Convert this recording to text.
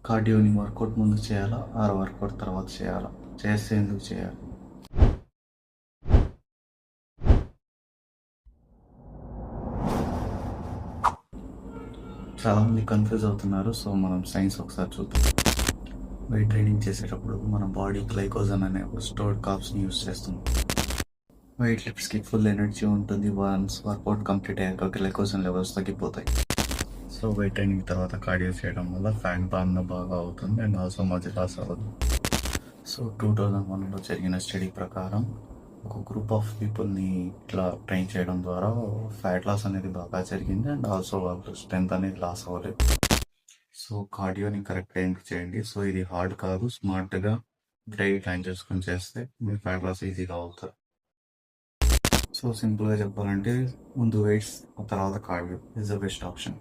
కార్డియోని work out ముందు చేయాలా are work out తర్వాత చేయాలా, చేస్తే ఎందుకు చేయాలి? చాలామంది కన్ఫ్యూజ్ అవుతున్నారు. సో మనం సైన్స్ ఒకసారి చూద్దాం. వెయిట్ ట్రైనింగ్ చేసేటప్పుడు మన బాడీ గ్లైకోజన్ అనే ఒక స్టోర్డ్ కార్బ్స్ని యూస్ చేస్తుంది. వెయిట్ లిఫ్ట్స్కి ఫుల్ ఎనర్జీ ఉంటుంది. వన్స్ వర్కౌట్ కంప్లీట్ అయ్యాక గ్లైకోజన్ లెవెల్స్ తగ్గిపోతాయి. సో వెయిట్ ట్రైనింగ్ తర్వాత కార్డియో చేయడం వల్ల ఫ్యాట్ బర్న్ బాగా అవుతుంది అండ్ ఆల్సో మజిల్ లాస్ అవ్వదు. సో 2001లో జరిగిన స్టడీ ప్రకారం ఒక గ్రూప్ ఆఫ్ పీపుల్ని ఇట్లా ట్రైన్ చేయడం ద్వారా ఫ్యాట్ లాస్ అనేది బాగా జరిగింది అండ్ ఆల్సో వాళ్ళు స్ట్రెంత్ అనేది లాస్ అవ్వలేదు. సో కార్డియోని కరెక్ట్ టైంకి చేయండి. సో ఇది హార్డ్ కాదు, స్మార్ట్గా డైలీ టైం చేసుకొని చేస్తే మీ ఫ్యాట్ లాస్ ఈజీగా అవుతుంది. సో సింపుల్గా చెప్పాలంటే ముందు వెయిట్స్ తర్వాత cardio is the best option.